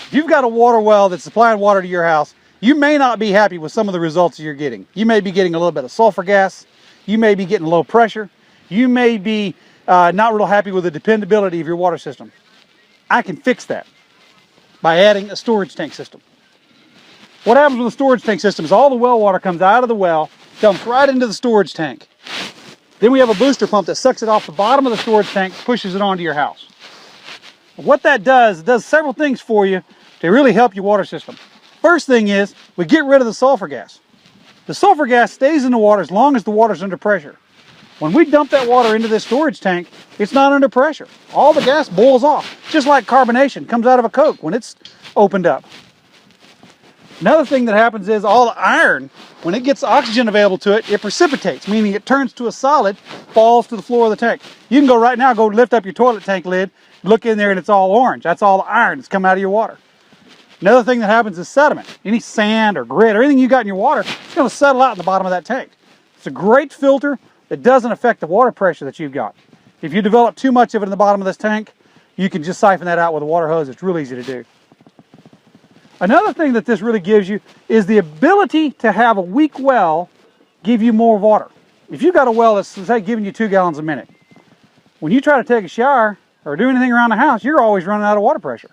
If you've got a water well that's supplying water to your house, you may not be happy with some of the results you're getting. You may be getting a little bit of sulfur gas. You may be getting low pressure. You may be not real happy with the dependability of your water system. I can fix that by adding a storage tank system. What happens with a storage tank system is all the well water comes out of the well, dumps right into the storage tank. Then we have a booster pump that sucks it off the bottom of the storage tank, pushes it onto your house. What that does, it does several things for you to really help your water system. First thing is, we get rid of the sulfur gas. The sulfur gas stays in the water as long as the water's under pressure. When we dump that water into this storage tank, it's not under pressure. All the gas boils off, just like carbonation comes out of a Coke when it's opened up. Another thing that happens is all the iron, when it gets oxygen available to it, it precipitates, meaning it turns to a solid, falls to the floor of the tank. You can go right now, go lift up your toilet tank lid, look in there and it's all orange. That's all the iron that's coming out of your water. Another thing that happens is sediment. Any sand or grit or anything you got in your water, it's going to settle out in the bottom of that tank. It's a great filter that doesn't affect the water pressure that you've got. If you develop too much of it in the bottom of this tank, you can just siphon that out with a water hose. It's real easy to do. Another thing that this really gives you is the ability to have a weak well give you more water. If you've got a well that's, say, giving you 2 gallons a minute, when you try to take a shower or do anything around the house, you're always running out of water pressure.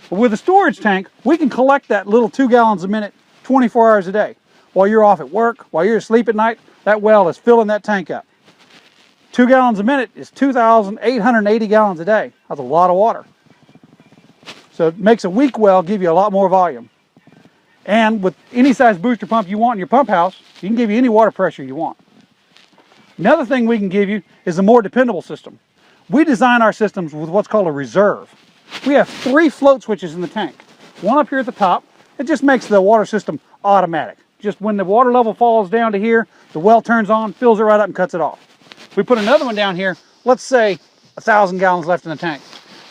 But with a storage tank, we can collect that little 2 gallons a minute 24 hours a day. While you're off at work, while you're asleep at night, that well is filling that tank up. 2 gallons a minute is 2,880 gallons a day. That's a lot of water. So it makes a weak well give you a lot more volume. And with any size booster pump you want in your pump house, you can give you any water pressure you want. Another thing we can give you is a more dependable system. We design our systems with what's called a reserve. We have 3 float switches in the tank. One up here at the top, it just makes the water system automatic. Just when the water level falls down to here, the well turns on, fills it right up and cuts it off. We put another one down here, let's say 1,000 gallons left in the tank.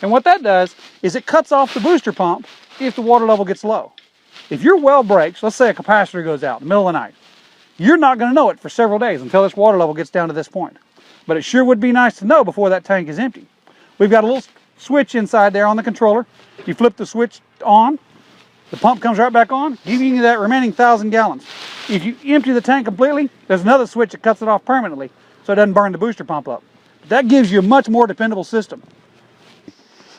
And what that does is it cuts off the booster pump if the water level gets low. If your well breaks, let's say a capacitor goes out in the middle of the night, you're not going to know it for several days until this water level gets down to this point. But it sure would be nice to know before that tank is empty. We've got a little switch inside there on the controller. You flip the switch on, the pump comes right back on, giving you that remaining 1,000 gallons. If you empty the tank completely, there's another switch that cuts it off permanently so it doesn't burn the booster pump up. But that gives you a much more dependable system.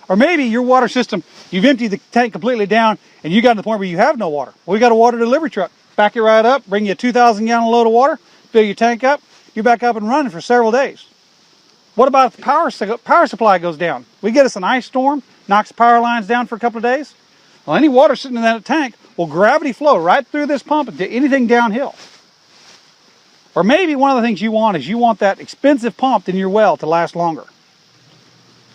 Or maybe your water system, you've emptied the tank completely down and you got to the point where you have no water. Well, we got a water delivery truck. Back it right up, bring you a 2,000 gallon load of water, fill your tank up, you're back up and running for several days. What about if the power supply goes down? We get us an ice storm, knocks the power lines down for a couple of days. Well, any water sitting in that tank will gravity flow right through this pump into anything downhill. Or maybe one of the things you want is you want that expensive pump in your well to last longer.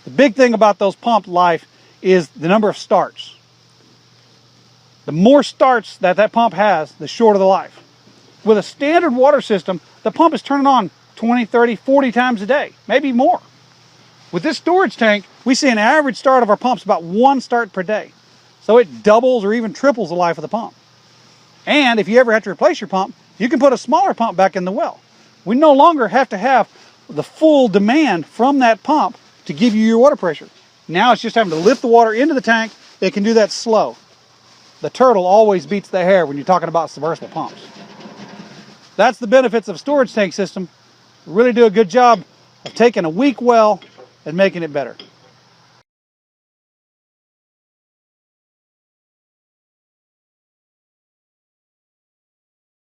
The big thing about those pump life is the number of starts. The more starts that pump has, the shorter the life. With a standard water system, the pump is turning on 20, 30, 40 times a day, maybe more. With this storage tank, we see an average start of our pumps about 1 start per day. So it doubles or even triples the life of the pump. And if you ever have to replace your pump, you can put a smaller pump back in the well. We no longer have to have the full demand from that pump to give you your water pressure. Now it's just having to lift the water into the tank. It can do that slow. The turtle always beats the hare when you're talking about submersible pumps. That's the benefits of a storage tank system. We really do a good job of taking a weak well and making it better.